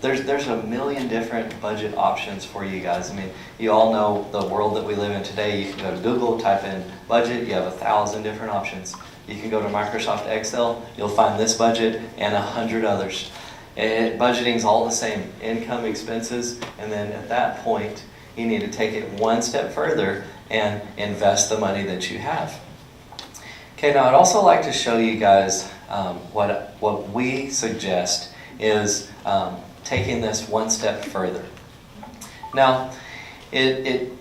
there's a million different budget options for you guys. I mean, you all know the world that we live in today. You can go to Google, type in budget, you have 1,000 different options. You can go to Microsoft Excel, you'll find this budget and 100 others. Budgeting's all the same, income, expenses, and then at that point, you need to take it one step further and invest the money that you have. Okay, now I'd also like to show you guys what we suggest is taking this one step further. Now, it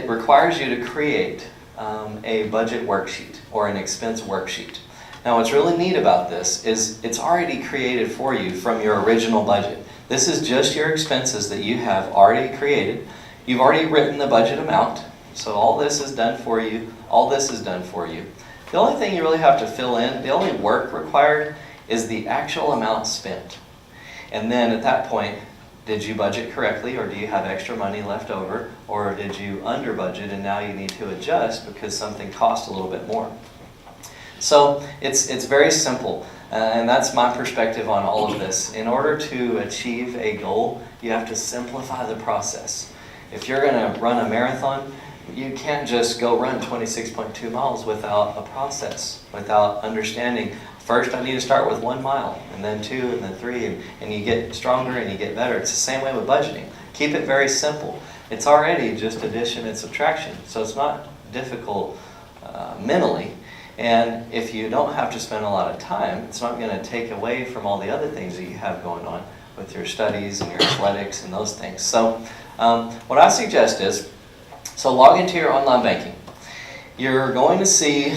requires you to create a budget worksheet or an expense worksheet. Now, what's really neat about this is it's already created for you from your original budget. This is just your expenses that you have already created. You've already written the budget amount, so all this is done for you. All this is done for you. The only thing you really have to fill in, the only work required, is the actual amount spent. And then at that point, did you budget correctly, or do you have extra money left over, or did you under budget and now you need to adjust because something cost a little bit more? So it's very simple, and that's my perspective on all of this. In order to achieve a goal, you have to simplify the process. If you're going to run a marathon, you can't just go run 26.2 miles without a process, without understanding, first I need to start with 1 mile, and then 2, and then 3, and you get stronger and you get better. It's the same way with budgeting. Keep it very simple. It's already just addition and subtraction, so it's not difficult mentally. And if you don't have to spend a lot of time, it's not going to take away from all the other things that you have going on with your studies and your athletics and those things. So what I suggest is, so log into your online banking. You're going to see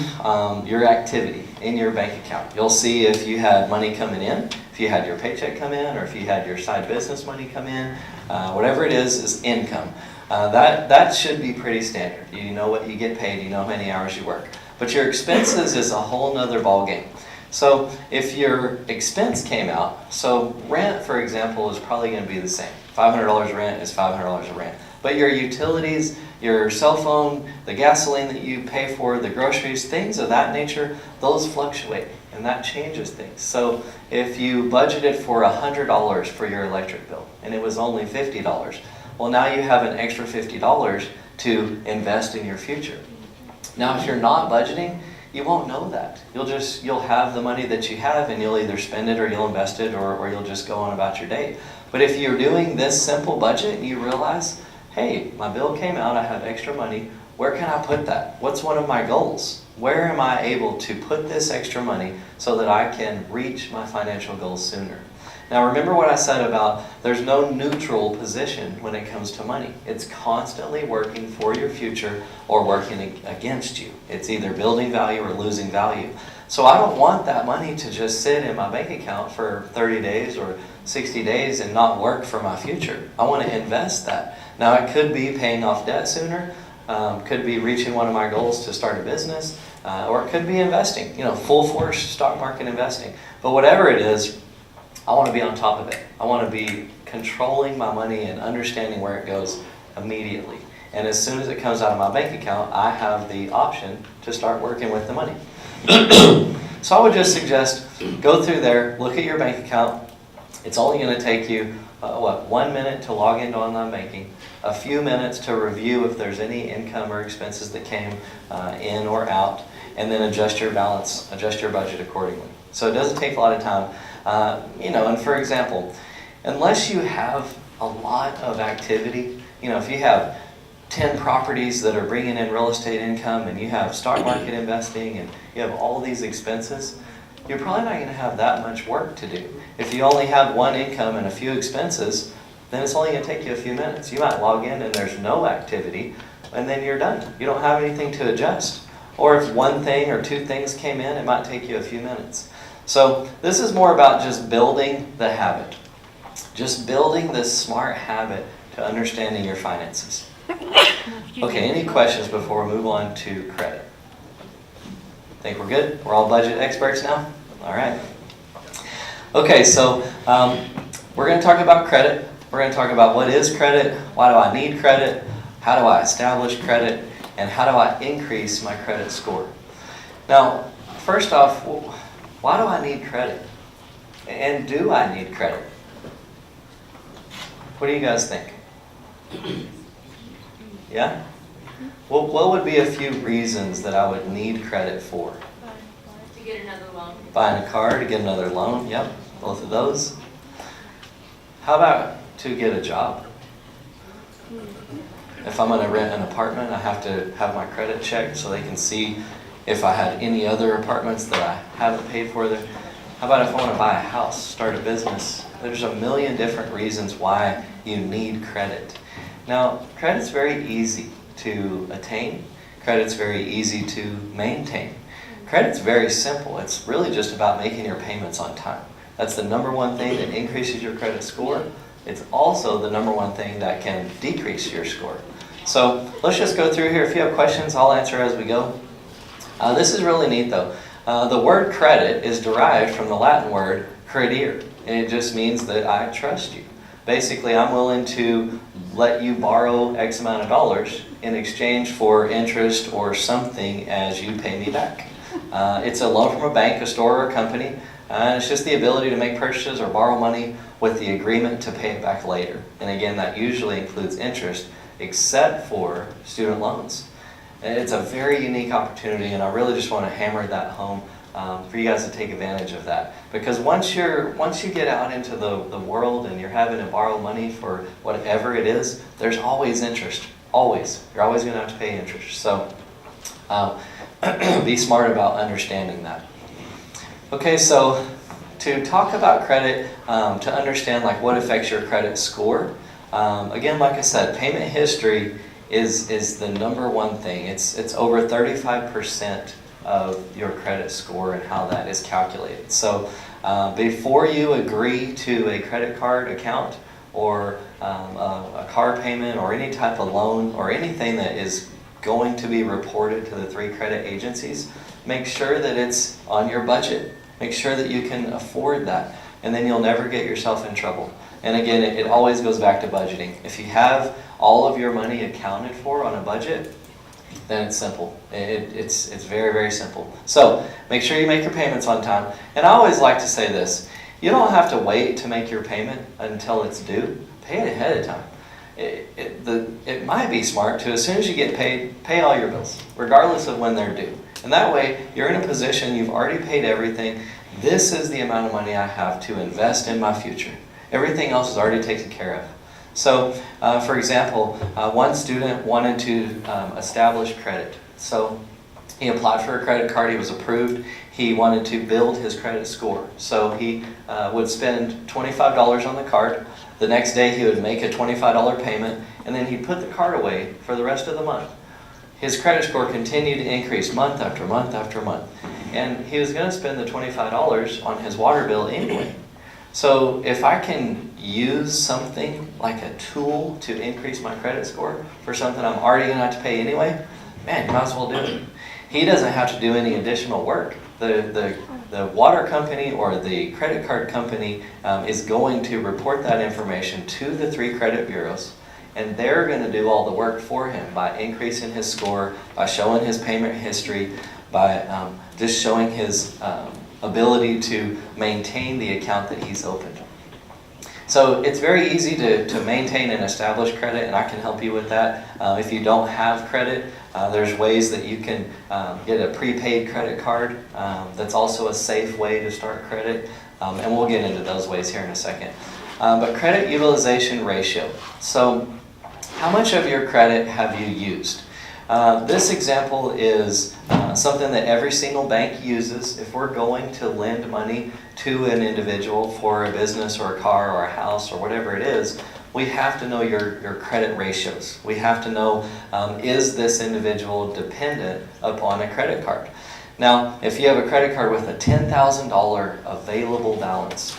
your activity in your bank account. You'll see if you had money coming in, if you had your paycheck come in, or if you had your side business money come in. Whatever it is income. That should be pretty standard. You know what you get paid, you know how many hours you work. But your expenses is a whole nother ballgame. So if your expense came out, so rent, for example, is probably going to be the same. $500 rent is $500 of rent. But your utilities, your cell phone, the gasoline that you pay for, the groceries, things of that nature, those fluctuate, and that changes things. So if you budgeted for $100 for your electric bill, and it was only $50, well, now you have an extra $50 to invest in your future. Now, if you're not budgeting, you won't know that. You'll have the money that you have, and you'll either spend it or you'll invest it, or you'll just go on about your day. But if you're doing this simple budget, you realize, hey, my bill came out, I have extra money, where can I put that? What's one of my goals? Where am I able to put this extra money so that I can reach my financial goals sooner? Now remember what I said about there's no neutral position when it comes to money. It's constantly working for your future or working against you. It's either building value or losing value. So I don't want that money to just sit in my bank account for 30 days or 60 days and not work for my future. I want to invest that. Now it could be paying off debt sooner, could be reaching one of my goals to start a business, or it could be investing, full force stock market investing. But whatever it is, I want to be on top of it. I want to be controlling my money and understanding where it goes immediately. And as soon as it comes out of my bank account, I have the option to start working with the money. So I would just suggest go through there, look at your bank account. It's only going to take you, 1 minute to log into online banking, a few minutes to review if there's any income or expenses that came in or out, and then adjust your balance, adjust your budget accordingly. So it doesn't take a lot of time. And for example, unless you have a lot of activity, if you have 10 properties that are bringing in real estate income and you have stock market investing and you have all these expenses, you're probably not going to have that much work to do. If you only have one income and a few expenses, then it's only going to take you a few minutes. You might log in and there's no activity, and then you're done. You don't have anything to adjust. Or if one thing or two things came in, it might take you a few minutes. So this is more about just building the habit. Just building this smart habit to understanding your finances. Okay, any questions before we move on to credit? Think we're good? We're all budget experts now? All right. Okay, so we're going to talk about credit. We're going to talk about what is credit, why do I need credit, how do I establish credit, and how do I increase my credit score. Now, first off, why do I need credit? And do I need credit? What do you guys think? Yeah? Well, what would be a few reasons that I would need credit for? To get another loan. Buying a car, to get another loan, yep, both of those. How about to get a job? If I'm gonna rent an apartment, I have to have my credit checked so they can see if I had any other apartments that I haven't paid for there. How about if I wanna buy a house, start a business? There's a million different reasons why you need credit. Now, credit's very easy to attain. Credit's very easy to maintain. Credit's very simple. It's really just about making your payments on time. That's the number one thing that increases your credit score. It's also the number one thing that can decrease your score. So let's just go through here. If you have questions, I'll answer as we go. This is really neat though. The word credit is derived from the Latin word credere. And it just means that I trust you. Basically, I'm willing to let you borrow X amount of dollars in exchange for interest or something as you pay me back. It's a loan from a bank, a store, or a company. And it's just the ability to make purchases or borrow money with the agreement to pay it back later. And again, that usually includes interest, except for student loans. And it's a very unique opportunity, and I really just want to hammer that home for you guys to take advantage of that. Because once you get out into the world and you're having to borrow money for whatever it is, there's always interest. Always. You're always going to have to pay interest. So be smart about understanding that. Okay, so to talk about credit, to understand like what affects your credit score, again, like I said, payment history is the number one thing. It's over 35% of your credit score and how that is calculated. So before you agree to a credit card account or a car payment or any type of loan or anything that is going to be reported to the 3 credit agencies, make sure that it's on your budget. Make sure that you can afford that, and then you'll never get yourself in trouble. And again, it always goes back to budgeting. If you have all of your money accounted for on a budget, then it's simple. It's very, very simple. So make sure you make your payments on time. And I always like to say this: you don't have to wait to make your payment until it's due. Pay it ahead of time. It might be smart to, as soon as you get paid, pay all your bills, regardless of when they're due. And that way, you're in a position, you've already paid everything. This is the amount of money I have to invest in my future. Everything else is already taken care of. So, for example, one student wanted to establish credit. So he applied for a credit card, he was approved. He wanted to build his credit score. So he would spend $25 on the card. The next day he would make a $25 payment, and then he'd put the card away for the rest of the month. His credit score continued to increase month after month after month. And he was going to spend the $25 on his water bill anyway. So if I can use something like a tool to increase my credit score for something I'm already going to have to pay anyway, man, you might as well do it. He doesn't have to do any additional work. The water company or the credit card company is going to report that information to the 3 credit bureaus, and they're going to do all the work for him by increasing his score, by showing his payment history, by just showing his ability to maintain the account that he's opened. So it's very easy to maintain and establish credit, and I can help you with that. If you don't have credit, there's ways that you can get a prepaid credit card. That's also a safe way to start credit, and we'll get into those ways here in a second. But credit utilization ratio. So how much of your credit have you used? This example is something that every single bank uses. If we're going to lend money to an individual for a business or a car or a house or whatever it is, we have to know your credit ratios. We have to know, is this individual dependent upon a credit card? Now, if you have a credit card with a $10,000 available balance,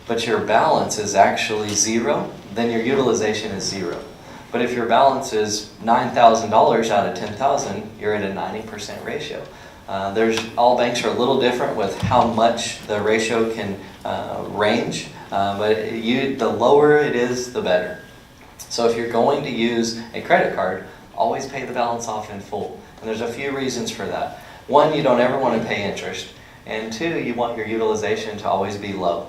but your balance is actually zero, then your utilization is zero. But if your balance is $9,000 out of $10,000, you're at a 90% ratio. All banks are a little different with how much the ratio can range, but the lower it is, the better. So if you're going to use a credit card, always pay the balance off in full. And there's a few reasons for that. One, you don't ever want to pay interest. And two, you want your utilization to always be low.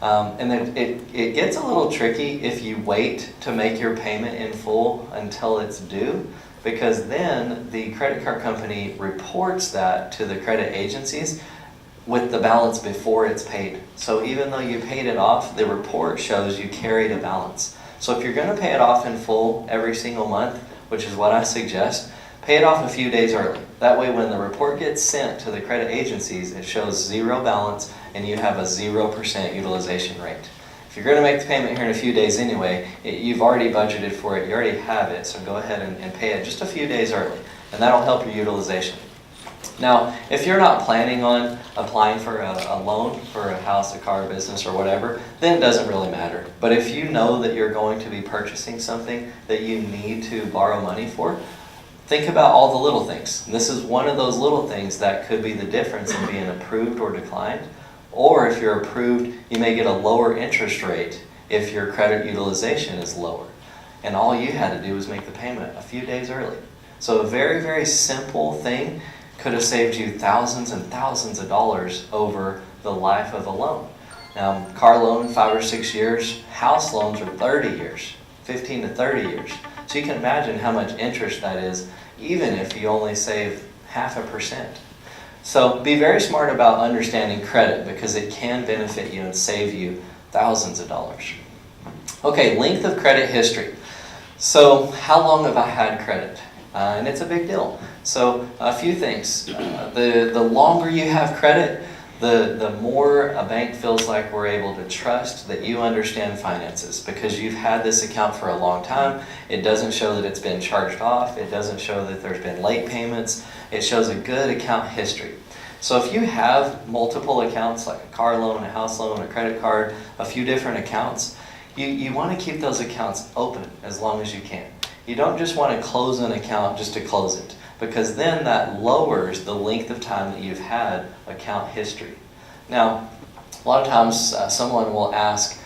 And then it gets a little tricky if you wait to make your payment in full until it's due, because then the credit card company reports that to the credit agencies with the balance before it's paid. So even though you paid it off, the report shows you carried a balance. So if you're going to pay it off in full every single month, which is what I suggest, pay it off a few days early. That way when the report gets sent to the credit agencies, it shows zero balance and you have a 0% utilization rate. If you're going to make the payment here in a few days anyway, you've already budgeted for it, you already have it, so go ahead and pay it just a few days early, and that'll help your utilization. Now, if you're not planning on applying for a loan for a house, a car, a business, or whatever, then it doesn't really matter. But if you know that you're going to be purchasing something that you need to borrow money for, think about all the little things. And this is one of those little things that could be the difference in being approved or declined. Or if you're approved, you may get a lower interest rate if your credit utilization is lower. And all you had to do was make the payment a few days early. So a very, very simple thing could have saved you thousands and thousands of dollars over the life of a loan. Now, car loan, 5 or 6 years. House loans are 30 years, 15 to 30 years. So you can imagine how much interest that is, even if you only save 0.5%. So be very smart about understanding credit, because it can benefit you and save you thousands of dollars. Okay, length of credit history. So how long have I had credit? And it's a big deal. So a few things. The longer you have credit, the more a bank feels like we're able to trust that you understand finances, because you've had this account for a long time. It doesn't show that it's been charged off. It doesn't show that there's been late payments. It shows a good account history. So if you have multiple accounts, like a car loan, a house loan, a credit card, a few different accounts, you want to keep those accounts open as long as you can. You don't just want to close an account just to close it, because then that lowers the length of time that you've had account history. Now, a lot of times someone will ask,